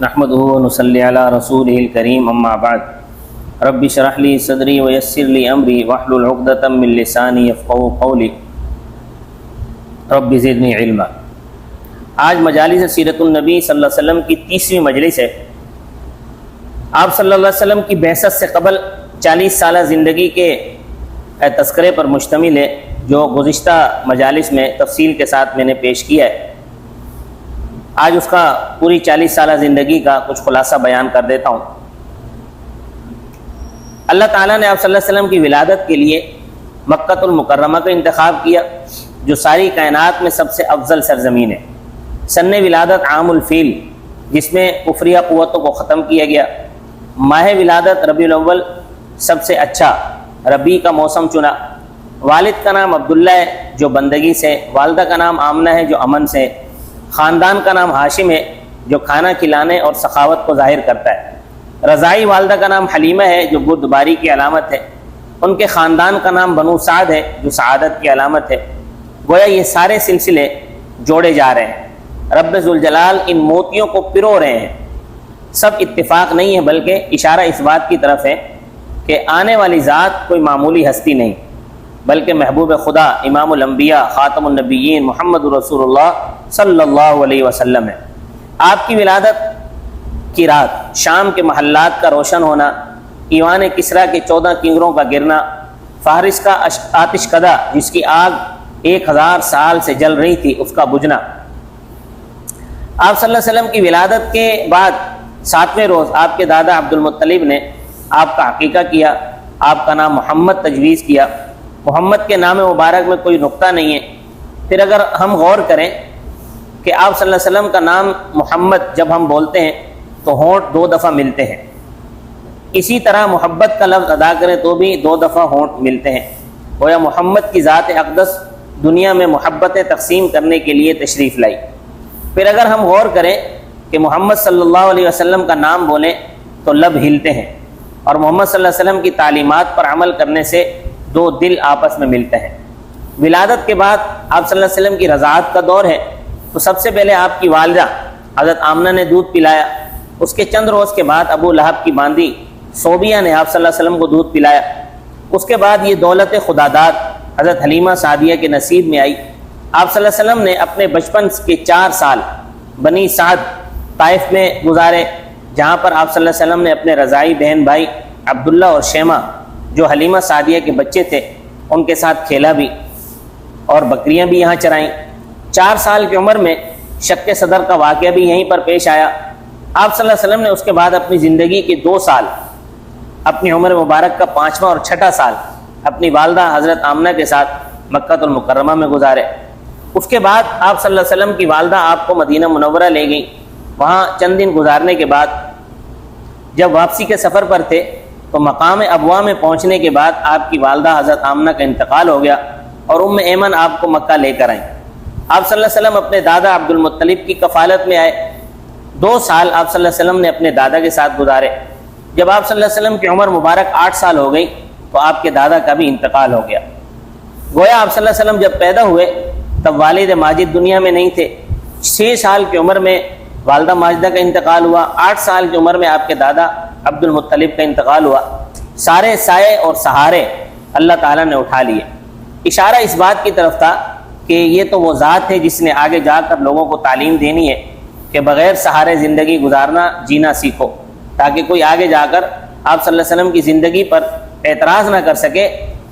نحمده ونصلي على رسوله الكريم اما بعد رب اشرح لي صدري ويسر لي امري واحلل عقدة من لساني يفقهوا قولي رب زدني علما۔ آج مجالس سیرت النبی صلی اللہ علیہ وسلم کی 30ویں مجلس ہے۔ آپ صلی اللہ علیہ وسلم کی بعثت سے قبل 40 سالہ زندگی کے تذکرے پر مشتمل ہے، جو گزشتہ مجالس میں تفصیل کے ساتھ میں نے پیش کیا ہے۔ آج اس کا پوری 40 سالہ زندگی کا کچھ خلاصہ بیان کر دیتا ہوں۔ اللہ تعالیٰ نے آپ صلی اللہ علیہ وسلم کی ولادت کے لیے مکۃ المکرمہ کا انتخاب کیا، جو ساری کائنات میں سب سے افضل سرزمین ہے۔ سن ولادت عام الفیل، جس میں کفریہ قوتوں کو ختم کیا گیا۔ ماہ ولادت ربیع الاول، سب سے اچھا ربیع کا موسم چنا۔ والد کا نام عبداللہ ہے، جو بندگی سے، والدہ کا نام آمنہ ہے، جو امن سے، خاندان کا نام ہاشم ہے، جو کھانا کھلانے اور سخاوت کو ظاہر کرتا ہے۔ رضائی والدہ کا نام حلیمہ ہے، جو بردباری کی علامت ہے۔ ان کے خاندان کا نام بنو سعد ہے، جو سعادت کی علامت ہے۔ گویا یہ سارے سلسلے جوڑے جا رہے ہیں۔ رب ذوالجلال ان موتیوں کو پرو رہے ہیں۔ سب اتفاق نہیں ہے، بلکہ اشارہ اس بات کی طرف ہے کہ آنے والی ذات کوئی معمولی ہستی نہیں، بلکہ محبوب خدا، امام الانبیاء، خاتم النبیین، محمد رسول اللہ صلی اللہ علیہ وسلم ہے۔ آپ کی ولادت کی رات شام کے محلات کا روشن ہونا، ایوان کسریٰ کے 14 کنگروں کا گرنا، فارس کا آتش کدہ جس کی آگ 1000 سال سے جل رہی تھی، اس کا بجھنا۔ آپ صلی اللہ علیہ وسلم کی ولادت کے بعد 7ویں روز آپ کے دادا عبد المطلب نے آپ کا عقیقہ کیا، آپ کا نام محمد تجویز کیا۔ محمد کے نام مبارک میں کوئی نقطہ نہیں ہے۔ پھر اگر ہم غور کریں کہ آپ صلی اللہ علیہ وسلم کا نام محمد جب ہم بولتے ہیں تو ہونٹ 2 دفعہ ملتے ہیں، اسی طرح محبت کا لفظ ادا کریں تو بھی 2 دفعہ ہونٹ ملتے ہیں۔ گویا محمد کی ذات اقدس دنیا میں محبتیں تقسیم کرنے کے لیے تشریف لائی۔ پھر اگر ہم غور کریں کہ محمد صلی اللہ علیہ وسلم کا نام بولیں تو لب ہلتے ہیں، اور محمد صلی اللہ علیہ وسلم کی تعلیمات پر عمل کرنے سے 2 دل آپس میں ملتے ہیں۔ ولادت کے بعد آپ صلی اللہ علیہ وسلم کی رضاعت کا دور ہے، تو سب سے پہلے آپ کی والدہ حضرت آمنہ نے دودھ پلایا۔ اس کے چند روز کے بعد ابو لہب کی باندی صوبیہ نے آپ صلی اللہ علیہ وسلم کو دودھ پلایا۔ اس کے بعد یہ دولت خداداد حضرت حلیمہ سعدیہ کے نصیب میں آئی۔ آپ صلی اللہ علیہ وسلم نے اپنے بچپن کے 4 سال بنی سعد طائف میں گزارے، جہاں پر آپ صلی اللہ علیہ وسلم نے اپنے رضائی بہن بھائی عبداللہ اور شیمہ، جو حلیمہ سعدیہ کے بچے تھے، ان کے ساتھ کھیلا بھی اور بکریاں بھی یہاں چرائیں۔ 4 سال کی عمر میں شق صدر کا واقعہ بھی یہیں پر پیش آیا۔ آپ صلی اللہ علیہ وسلم نے اس کے بعد اپنی زندگی کے 2 سال، اپنی عمر مبارک کا 5واں اور 6واں سال اپنی والدہ حضرت آمنہ کے ساتھ مکۃ المکرمہ میں گزارے۔ اس کے بعد آپ صلی اللہ علیہ وسلم کی والدہ آپ کو مدینہ منورہ لے گئیں۔ وہاں چند دن گزارنے کے بعد جب واپسی کے سفر پر تھے تو مقام ابوا میں پہنچنے کے بعد آپ کی والدہ حضرت آمنہ کا انتقال ہو گیا، اور ایمن آپ کو مکہ لے کر آئیں۔ آپ صلی اللہ علیہ وسلم اپنے دادا عبد المطلب کی کفالت میں آئے۔ 2 سال آپ صلی اللہ علیہ وسلم نے اپنے دادا کے ساتھ گزارے۔ جب آپ صلی اللہ علیہ وسلم کی عمر مبارک 8 سال ہو گئی تو آپ کے دادا کا بھی انتقال ہو گیا۔ گویا آپ صلی اللہ علیہ وسلم جب پیدا ہوئے تب والد ماجد دنیا میں نہیں تھے۔ 6 سال کی عمر میں والدہ ماجدہ کا انتقال ہوا۔ 8 سال کی عمر میں آپ کے دادا عبد المطلب کا انتقال ہوا۔ سارے سائے اور سہارے اللہ تعالیٰ نے اٹھا لیے۔ اشارہ اس بات کی طرف تھا کہ یہ تو وہ ذات ہے جس نے آگے جا کر لوگوں کو تعلیم دینی ہے کہ بغیر سہارے زندگی گزارنا، جینا سیکھو، تاکہ کوئی آگے جا کر آپ صلی اللہ علیہ وسلم کی زندگی پر اعتراض نہ کر سکے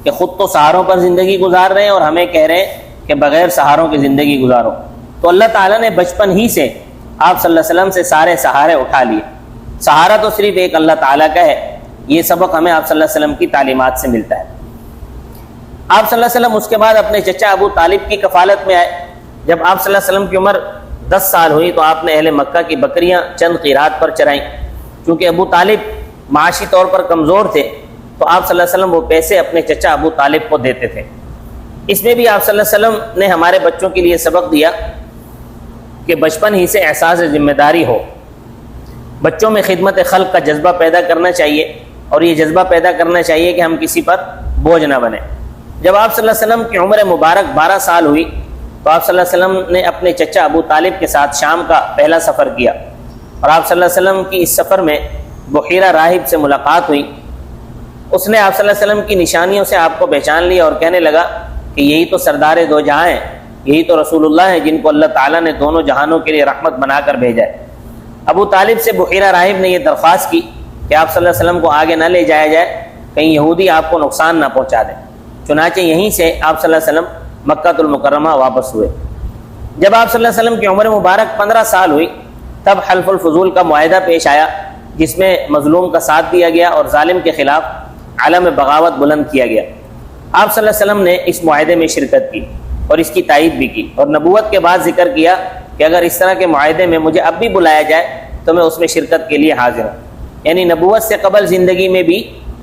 کہ خود تو سہاروں پر زندگی گزار رہے ہیں اور ہمیں کہہ رہے ہیں کہ بغیر سہاروں کی زندگی گزارو۔ تو اللہ تعالیٰ نے بچپن ہی سے آپ صلی اللہ علیہ وسلم سے سارے سہارے اٹھا لیے۔ سہارا تو صرف ایک اللہ تعالیٰ کا ہے۔ یہ سبق ہمیں آپ صلی اللہ علیہ وسلم کی تعلیمات سے ملتا ہے۔ آپ صلی اللہ علیہ وسلم اس کے بعد اپنے چچا ابو طالب کی کفالت میں آئے۔ جب آپ صلی اللہ علیہ وسلم کی عمر 10 سال ہوئی تو آپ نے اہل مکہ کی بکریاں چند قیرات پر چرائیں۔ چونکہ ابو طالب معاشی طور پر کمزور تھے تو آپ صلی اللہ علیہ وسلم وہ پیسے اپنے چچا ابو طالب کو دیتے تھے۔ اس میں بھی آپ صلی اللہ علیہ وسلم نے ہمارے بچوں کے لیے سبق دیا کہ بچپن ہی سے احساس ذمہ داری ہو۔ بچوں میں خدمت خلق کا جذبہ پیدا کرنا چاہیے، اور یہ جذبہ پیدا کرنا چاہیے کہ ہم کسی پر بوجھ نہ بنیں۔ جب آپ صلی اللہ علیہ وسلم کی عمر مبارک 12 سال ہوئی تو آپ صلی اللہ علیہ وسلم نے اپنے چچا ابو طالب کے ساتھ شام کا پہلا سفر کیا۔ اور آپ صلی اللہ علیہ وسلم کی اس سفر میں بحیرہ راہب سے ملاقات ہوئی۔ اس نے آپ صلی اللہ علیہ وسلم کی نشانیوں سے آپ کو پہچان لیا اور کہنے لگا کہ یہی تو سردار دو جہاں ہیں، یہی تو رسول اللہ ہیں جن کو اللہ تعالیٰ نے دونوں جہانوں کے لیے رحمت بنا کر بھیجا ہے۔ ابو طالب سے بحیرہ راہب نے یہ درخواست کی کہ آپ صلی اللہ علیہ وسلم کو آگے نہ لے جایا جائے، کہیں یہودی آپ کو نقصان نہ پہنچا دیں۔ چنانچہ یہیں سے آپ صلی اللہ علیہ وسلم مکہ المکرمہ واپس ہوئے۔ جب آپ صلی اللہ علیہ وسلم کی عمر مبارک 15 سال ہوئی تب حلف الفضول کا معاہدہ پیش آیا، جس میں مظلوم کا ساتھ دیا گیا اور ظالم کے خلاف علم بغاوت بلند کیا گیا۔ آپ صلی اللہ علیہ وسلم نے اس معاہدے میں شرکت کی اور اس کی تائید بھی کی، اور نبوت کے بعد ذکر کیا کہ اگر اس طرح کے معاہدے میں مجھے اب بھی بلایا جائے تو میں اس میں شرکت کے لیے حاضر ہوں۔ یعنی نبوت سے قبل زندگی میں بھی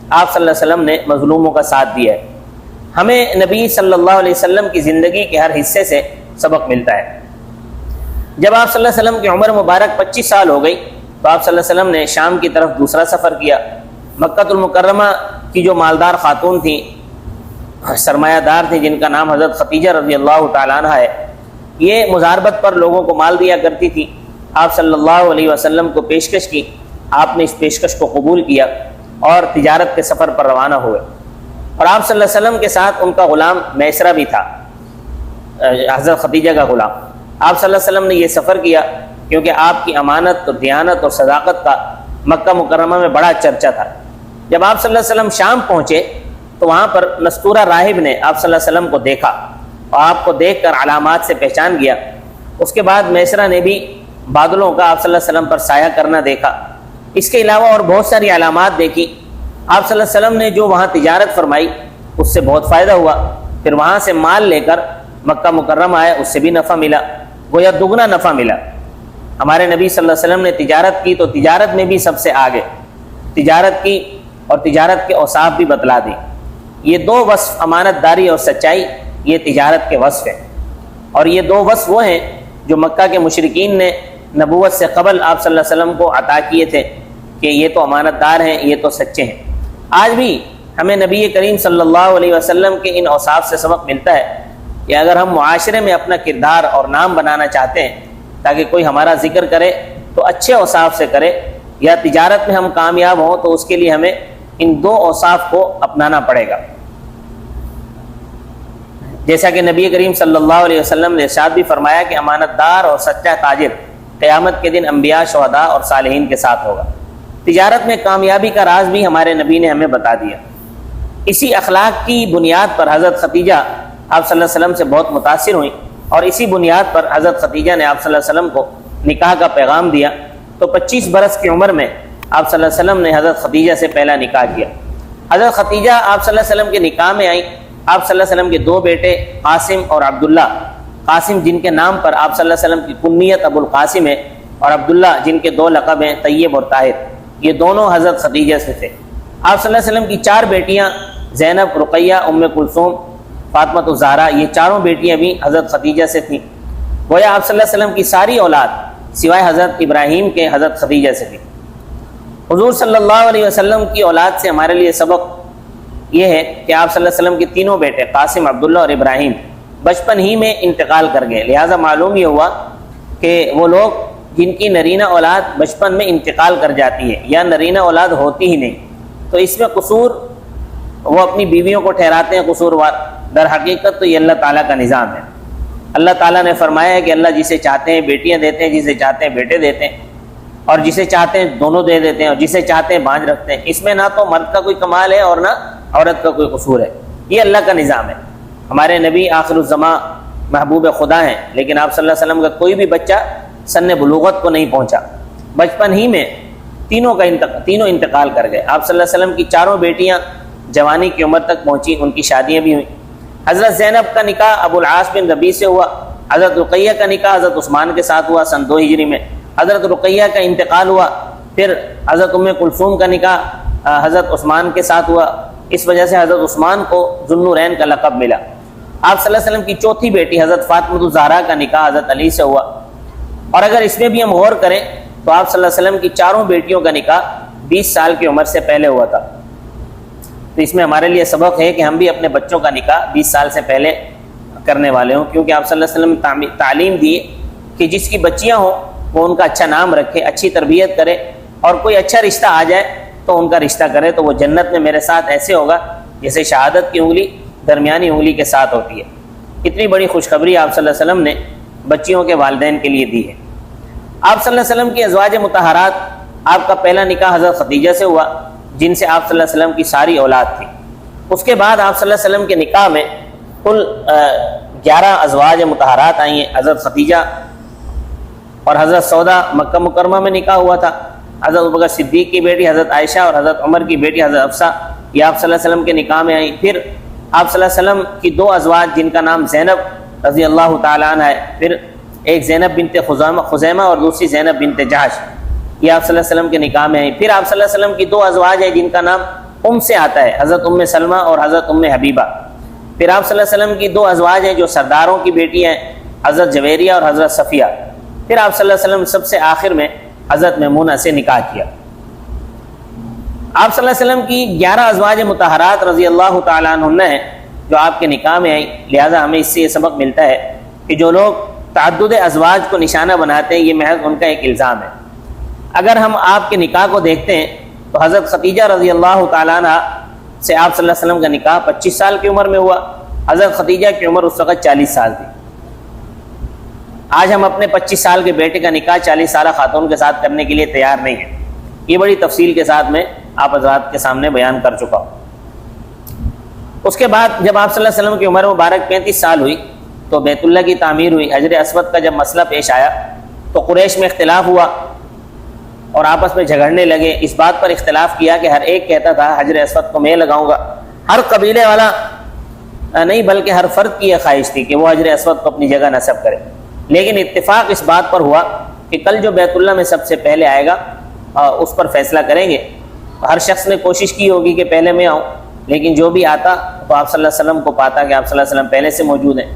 آپ صلی اللہ علیہ وسلم نے مظلوموں کا ساتھ دیا ہے۔ ہمیں نبی صلی اللہ علیہ وسلم کی زندگی کے ہر حصے سے سبق ملتا ہے۔ جب آپ صلی اللہ علیہ وسلم کی عمر مبارک 25 سال ہو گئی تو آپ صلی اللہ علیہ وسلم نے شام کی طرف دوسرا سفر کیا۔ مکہ المکرمہ کی جو مالدار خاتون تھیں، سرمایہ دار تھیں، جن کا نام حضرت ختیجہ رضی اللہ تعالیٰ عنہ ہے، یہ مزاربت پر لوگوں کو مال دیا کرتی تھی۔ آپ صلی اللہ علیہ وسلم کو پیشکش کی، آپ نے اس پیشکش کو قبول کیا اور تجارت کے سفر پر روانہ ہوئے۔ اور آپ صلی اللہ علیہ وسلم کے ساتھ ان کا غلام میسرہ بھی تھا، حضرت ختیجہ کا غلام۔ آپ صلی اللہ علیہ وسلم نے یہ سفر کیا کیونکہ آپ کی امانت اور دیانت اور صداقت کا مکہ مکرمہ میں بڑا چرچا تھا۔ جب آپ صلی اللہ علیہ وسلم شام پہنچے تو وہاں پر نستورہ راہب نے آپ صلی اللہ علیہ وسلم کو دیکھا اور آپ کو دیکھ کر علامات سے پہچان گیا۔ اس کے بعد میسرہ نے بھی بادلوں کا آپ صلی اللہ علیہ وسلم پر سایہ کرنا دیکھا۔ اس کے علاوہ اور بہت ساری علامات دیکھی۔ آپ صلی اللہ علیہ وسلم نے جو وہاں تجارت فرمائی اس سے بہت فائدہ ہوا، پھر وہاں سے مال لے کر مکہ مکرمہ آئے، اس سے بھی نفع ملا، گویا دگنا نفع ملا۔ ہمارے نبی صلی اللہ علیہ وسلم نے تجارت کی تو تجارت میں بھی سب سے آگے تجارت کی اور تجارت کے اوصاف بھی بتلا دی۔ یہ دو وصف، امانت داری اور سچائی، یہ تجارت کے وصف ہیں، اور یہ دو وصف وہ ہیں جو مکہ کے مشرکین نے نبوت سے قبل آپ صلی اللہ علیہ وسلم کو عطا کیے تھے کہ یہ تو امانت دار ہیں، یہ تو سچے ہیں۔ آج بھی ہمیں نبی کریم صلی اللہ علیہ وسلم کے ان اوصاف سے سبق ملتا ہے کہ اگر ہم معاشرے میں اپنا کردار اور نام بنانا چاہتے ہیں تاکہ کوئی ہمارا ذکر کرے تو اچھے اوصاف سے کرے، یا تجارت میں ہم کامیاب ہوں تو اس کے لیے ہمیں ان دو اوصاف کو اپنانا پڑے گا۔ جیسا کہ نبی کریم صلی اللہ علیہ وسلم نے ارشاد بھی فرمایا کہ امانت دار اور سچا تاجر قیامت کے دن انبیاء، شہداء اور صالحین کے ساتھ ہوگا۔ تجارت میں کامیابی کا راز بھی ہمارے نبی نے ہمیں بتا دیا۔ اسی اخلاق کی بنیاد پر حضرت ختیجہ آپ صلی اللہ علیہ وسلم سے بہت متاثر ہوئیں، اور اسی بنیاد پر حضرت ختیجہ نے آپ صلی اللہ علیہ وسلم کو نکاح کا پیغام دیا۔ تو 25 برس کی عمر میں آپ صلی اللہ علیہ وسلم نے حضرت ختیجہ سے پہلا نکاح کیا۔ حضرت ختیجہ آپ صلی اللہ علیہ وسلم کے نکاح میں آئیں۔ آپ صلی اللہ علیہ وسلم کے دو بیٹے قاسم اور عبداللہ، قاسم جن کے نام پر آپ صلی اللہ علیہ وسلم کی کنیت ابو القاسم ہے، اور عبداللہ جن کے دو لقب ہیں طیب اور طاہر، یہ دونوں حضرت ختیجہ سے تھے۔ آپ صلی اللہ علیہ وسلم کی 4 بیٹیاں زینب، رقیہ، ام کلثوم، فاطمۃ الزہرا، یہ چاروں بیٹیاں بھی حضرت ختیجہ سے تھیں۔ گویا آپ صلی اللہ علیہ وسلم کی ساری اولاد سوائے حضرت ابراہیم کے حضرت ختیجہ سے تھی۔ حضور صلی اللہ علیہ وسلم کی اولاد سے ہمارے لیے سبق یہ ہے کہ آپ صلی اللہ علیہ وسلم کے تینوں بیٹے قاسم، عبداللہ اور ابراہیم بچپن ہی میں انتقال کر گئے۔ لہٰذا معلوم یہ ہوا کہ وہ لوگ جن کی نرینہ اولاد بچپن میں انتقال کر جاتی ہے یا نرینہ اولاد ہوتی ہی نہیں، تو اس میں قصور وہ اپنی بیویوں کو ٹھہراتے ہیں قصوروار۔ در حقیقت تو یہ اللہ تعالیٰ کا نظام ہے۔ اللہ تعالیٰ نے فرمایا ہے کہ اللہ جسے چاہتے ہیں بیٹیاں دیتے ہیں، جسے چاہتے ہیں بیٹے دیتے ہیں، اور جسے چاہتے ہیں دونوں دے دیتے ہیں، اور جسے چاہتے ہیں بانجھ رکھتے ہیں۔ اس میں نہ تو مرد کا کوئی کمال ہے اور نہ عورت کا کوئی قصور ہے، یہ اللہ کا نظام ہے۔ ہمارے نبی آخر الزماں محبوب خدا ہیں، لیکن آپ صلی اللہ علیہ وسلم کا کوئی بھی بچہ سن بلوغت کو نہیں پہنچا، بچپن ہی میں تینوں انتقال کر گئے۔ آپ صلی اللہ علیہ وسلم کی چاروں بیٹیاں جوانی کی عمر تک پہنچی، ان کی شادیاں بھی ہوئیں۔ حضرت زینب کا نکاح ابو العاص بن ربیع سے ہوا۔ حضرت رقیہ کا نکاح حضرت عثمان کے ساتھ ہوا سن 2 ہجری میں۔ حضرت رقیہ کا انتقال ہوا، پھر حضرت ام کلثوم کا نکاح حضرت عثمان کے ساتھ ہوا۔ اس وجہ سے حضرت عثمان کو ذو النورین کا لقب ملا۔ آپ صلی اللہ علیہ وسلم کی چوتھی بیٹی حضرت فاطمۃ الزہرا کا نکاح حضرت علی سے ہوا۔ اور اگر اس میں بھی ہم غور کریں تو آپ صلی اللہ علیہ وسلم کی چاروں بیٹیوں کا نکاح 20 سال کی عمر سے پہلے ہوا تھا۔ تو اس میں ہمارے لیے سبق ہے کہ ہم بھی اپنے بچوں کا نکاح 20 سال سے پہلے کرنے والے ہوں، کیونکہ آپ صلی اللہ علیہ وسلم نے تعلیم دی کہ جس کی بچیاں ہوں وہ ان کا اچھا نام رکھے، اچھی تربیت کرے، اور کوئی اچھا رشتہ آ جائے تو ان کا رشتہ کرے، تو وہ جنت میں میرے ساتھ ایسے ہوگا جیسے شہادت کی انگلی درمیانی انگلی کے ساتھ ہوتی ہے۔ اتنی بڑی خوشخبری آپ صلی اللہ علیہ وسلم نے بچیوں کے والدین کے لیے دی ہے۔ آپ صلی اللہ علیہ وسلم کی ازواج مطہرات، آپ کا پہلا نکاح حضرت خدیجہ سے ہوا، جن سے آپ صلی اللہ علیہ وسلم کی ساری اولاد تھی۔ اس کے بعد آپ صلی اللہ علیہ وسلم کے نکاح میں کل 11 ازواج مطہرات آئی ہیں۔ حضرت خدیجہ اور حضرت سودا مکہ مکرمہ میں نکاح ہوا تھا، حضرت ابوبکر صدیق کی بیٹی حضرت عائشہ اور حضرت عمر کی بیٹی حضرت حفصہ یہ آپ صلی اللہ علیہ وسلم کے نکاح میں آئیں۔ پھر آپ صلی اللہ علیہ وسلم کی 2 ازواج جن کا نام زینب رضی اللہ تعالیٰ عنہ ہے، پھر ایک زینب بنت خزیمہ اور دوسری زینب بنت جہش، یہ آپ صلی اللہ علیہ وسلم کے نکاح میں آئیں۔ پھر آپ صلی اللہ علیہ وسلم کی 2 ازواج ہیں جن کا نام سے آتا ہے، حضرت سلمہ اور حضرت حبیبہ۔ پھر آپ صلی اللہ علیہ وسلم کی 2 ازواج ہیں جو سرداروں کی بیٹی ہیں، حضرت جویریہ اور حضرت صفیہ۔ پھر آپ صلی اللہ علیہ وسلم سب سے آخر میں حضرت میمونہ سے نکاح کیا۔ آپ صلی اللہ علیہ وسلم کی 11 ازواج مطہرات رضی اللہ تعالیٰ عنہ ہیں جو آپ کے نکاح میں آئیں، لہذا ہمیں اس سے یہ سبق ملتا ہے کہ جو لوگ تعدد ازواج کو نشانہ بناتے ہیں یہ محض ان کا ایک الزام ہے۔ اگر ہم آپ کے نکاح کو دیکھتے ہیں تو حضرت خدیجہ رضی اللہ تعالیٰ عنہ سے آپ صلی اللہ علیہ وسلم کا نکاح 25 سال کی عمر میں ہوا۔ حضرت خدیجہ کی عمر اس وقت 40 سال تھی۔ آج ہم اپنے 25 سال کے بیٹے کا نکاح 40 سالہ خاتون کے ساتھ کرنے کے لیے تیار نہیں ہیں۔ یہ بڑی تفصیل کے ساتھ میں آپ حضرات کے سامنے بیان کر چکا ہوں۔ اس کے بعد جب آپ صلی اللہ علیہ وسلم کی عمر مبارک 35 سال ہوئی تو بیت اللہ کی تعمیر ہوئی۔ حجر اسود کا جب مسئلہ پیش آیا تو قریش میں اختلاف ہوا اور آپس میں جھگڑنے لگے۔ اس بات پر اختلاف کیا کہ ہر ایک کہتا تھا حجر اسود کو میں لگاؤں گا، ہر قبیلے والا نہیں بلکہ ہر فرد کی یہ خواہش تھی کہ وہ حجر اسود کو اپنی جگہ نصب کرے۔ لیکن اتفاق اس بات پر ہوا کہ کل جو بیت اللہ میں سب سے پہلے آئے گا اس پر فیصلہ کریں گے۔ ہر شخص نے کوشش کی ہوگی کہ پہلے میں آؤں، لیکن جو بھی آتا تو آپ صلی اللہ علیہ وسلم کو پاتا کہ آپ صلی اللہ علیہ وسلم پہلے سے موجود ہیں۔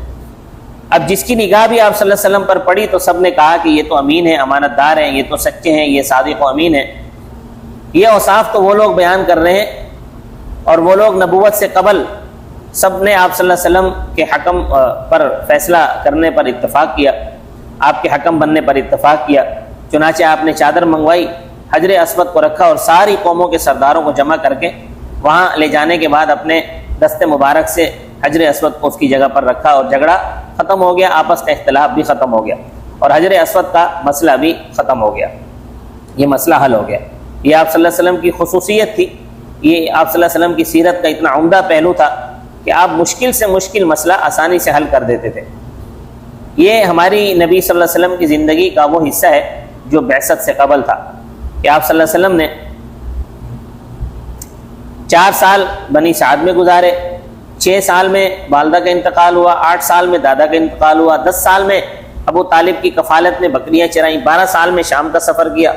اب جس کی نگاہ بھی آپ صلی اللہ علیہ وسلم پر پڑی تو سب نے کہا کہ یہ تو امین ہیں، امانت دار ہیں، یہ تو سچے ہیں، یہ صادق و امین ہیں۔ یہ اوصاف تو وہ لوگ بیان کر رہے ہیں اور وہ لوگ نبوت سے قبل سب نے آپ صلی اللہ علیہ وسلم کے حکم پر فیصلہ کرنے پر اتفاق کیا، آپ کے حکم بننے پر اتفاق کیا۔ چنانچہ آپ نے چادر منگوائی، حجر اسود کو رکھا اور ساری قوموں کے سرداروں کو جمع کر کے وہاں لے جانے کے بعد اپنے دست مبارک سے حجر اسود کو اس کی جگہ پر رکھا اور جھگڑا ختم ہو گیا، آپس کا اختلاف بھی ختم ہو گیا اور حجر اسود کا مسئلہ بھی ختم ہو گیا، یہ مسئلہ حل ہو گیا۔ یہ آپ صلی اللہ علیہ وسلم کی خصوصیت تھی، یہ آپ صلی اللہ علیہ وسلم کی سیرت کا اتنا عمدہ پہلو تھا کہ آپ مشکل سے مشکل مسئلہ آسانی سے حل کر دیتے تھے۔ یہ ہماری نبی صلی اللہ علیہ وسلم کی زندگی کا وہ حصہ ہے جو بعثت سے قبل تھا کہ آپ صلی اللہ علیہ وسلم نے 4 سال بنی سعد میں گزارے، 6 سال میں والدہ کا انتقال ہوا، 8 سال میں دادا کا انتقال ہوا، 10 سال میں ابو طالب کی کفالت میں بکریاں چرائیں، 12 سال میں شام کا سفر کیا،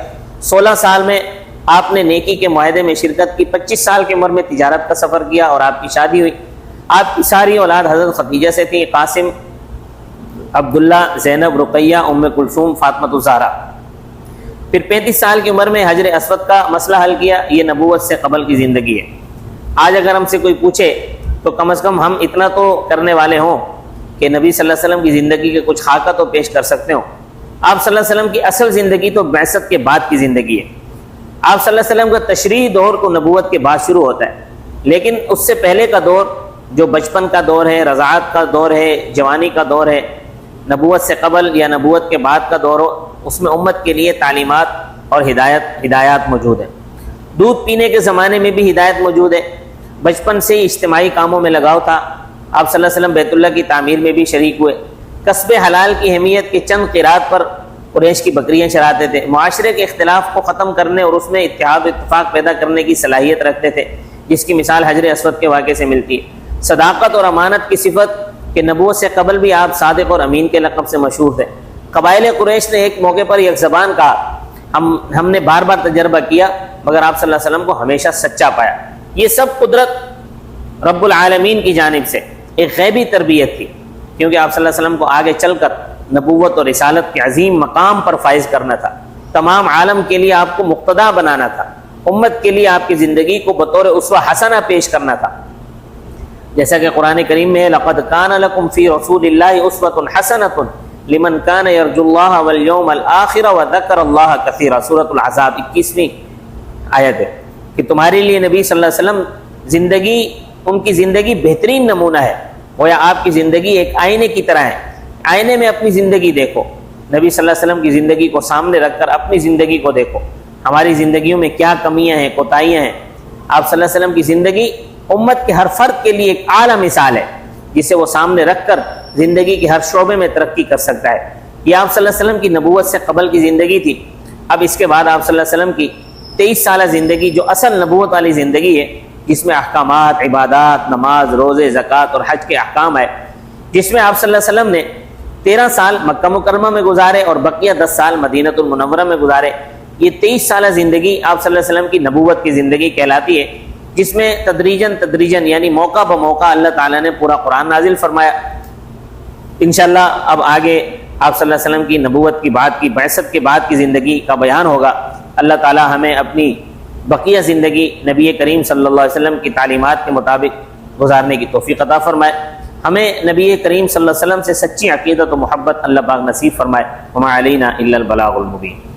16 سال میں آپ نے نیکی کے معاہدے میں شرکت کی، 25 سال کی عمر میں تجارت کا سفر کیا اور آپ کی شادی ہوئی۔ آپ کی ساری اولاد حضرت خدیجہ سے تھی، قاسم، عبداللہ، زینب، رقیہ، ام کلثوم، فاطمہ الزہرا۔ پھر 35 سال کی عمر میں حجر اسود کا مسئلہ حل کیا، یہ نبوت سے قبل کی زندگی ہے۔ آج اگر ہم سے کوئی پوچھے تو کم از کم ہم اتنا تو کرنے والے ہوں کہ نبی صلی اللہ علیہ وسلم کی زندگی کے کچھ خاکہ تو پیش کر سکتے ہوں۔ آپ صلی اللہ علیہ وسلم کی اصل زندگی تو بعثت کے بعد کی زندگی ہے۔ آپ صلی اللہ علیہ وسلم کا تشریعی دور تو نبوت کے بعد شروع ہوتا ہے، لیکن اس سے پہلے کا دور جو بچپن کا دور ہے، رضاعت کا دور ہے، جوانی کا دور ہے، نبوت سے قبل یا نبوت کے بعد کا دور ہو، اس میں امت کے لیے تعلیمات اور ہدایات موجود ہیں۔ دودھ پینے کے زمانے میں بھی ہدایت موجود ہے، بچپن سے ہی اجتماعی کاموں میں لگاؤ تھا۔ آپ صلی اللہ علیہ وسلم بیت اللہ کی تعمیر میں بھی شریک ہوئے، کسب حلال کی اہمیت کے چند قرات پر قریش کی بکریاں چراتے تھے، معاشرے کے اختلاف کو ختم کرنے اور اس میں اتحاد و اتفاق پیدا کرنے کی صلاحیت رکھتے تھے، جس کی مثال حجر اسود کے واقعے سے ملتی ہے۔ صداقت اور امانت کی صفت کہ نبوت سے قبل بھی آپ صادق اور امین کے لقب سے مشہور تھے۔ قبائل قریش نے ایک موقع پر یک زبان کہا، ہم نے بار بار تجربہ کیا مگر آپ صلی اللہ علیہ وسلم کو ہمیشہ سچا پایا۔ یہ سب قدرت رب العالمین کی جانب سے ایک غیبی تربیت تھی، کیونکہ آپ صلی اللہ علیہ وسلم کو آگے چل کر نبوت اور رسالت کے عظیم مقام پر فائز کرنا تھا، تمام عالم کے لیے آپ کو مقتدا بنانا تھا، امت کے لیے آپ کی زندگی کو بطور اسوہ حسنہ پیش کرنا تھا۔ جیسا کہ قرآن کریم میں لقد کان لکم فی رسول اللہ اسوۃ حسنۃ لمن کان یرجو اللہ والیوم الآخر وذکر اللہ کثیرا، سورۃ العذاب 21ویں آیت ہے کہ تمہارے لیے نبی صلی اللہ علیہ وسلم زندگی، ان کی زندگی بہترین نمونہ ہے، گویا آپ کی زندگی ایک آئینے کی طرح ہے، آئینے میں اپنی زندگی دیکھو، نبی صلی اللہ علیہ وسلم کی زندگی کو سامنے رکھ کر اپنی زندگی کو دیکھو، ہماری زندگیوں میں کیا کمیاں ہیں، کوتاہیاں ہیں۔ آپ صلی اللہ علیہ وسلم کی زندگی امت کے ہر فرد کے لیے ایک اعلیٰ مثال ہے، جسے وہ سامنے رکھ کر زندگی کے ہر شعبے میں ترقی کر سکتا ہے۔ یہ آپ صلی اللہ علیہ وسلم کی نبوت سے قبل کی زندگی تھی۔ اب اس کے بعد آپ صلی اللہ علیہ وسلم کی 23 سالہ زندگی جو اصل نبوت والی زندگی ہے، جس میں احکامات، عبادات، نماز، روزے، زکوٰۃ اور حج کے احکام ہے، جس میں آپ صلی اللہ علیہ وسلم نے 13 سال مکہ مکرمہ میں گزارے اور بقیہ 10 سال مدینۃ المنورہ میں گزارے۔ یہ 23 سالہ زندگی آپ صلی اللہ علیہ وسلم کی نبوت کی زندگی کہلاتی ہے، جس میں تدریجاً یعنی موقع بموقع اللہ تعالیٰ نے پورا قرآن نازل فرمایا۔ انشاءاللہ اب آگے آپ صلی اللہ علیہ وسلم کی نبوت کی بعد کی، بعثت کے بعد کی زندگی کا بیان ہوگا۔ اللہ تعالیٰ ہمیں اپنی بقیہ زندگی نبی کریم صلی اللہ علیہ وسلم کی تعلیمات کے مطابق گزارنے کی توفیق عطا فرمائے، ہمیں نبی کریم صلی اللہ علیہ وسلم سے سچی عقیدت و محبت اللہ پاک نصیب فرمائے۔ وما علینا الا البلاغ المبین۔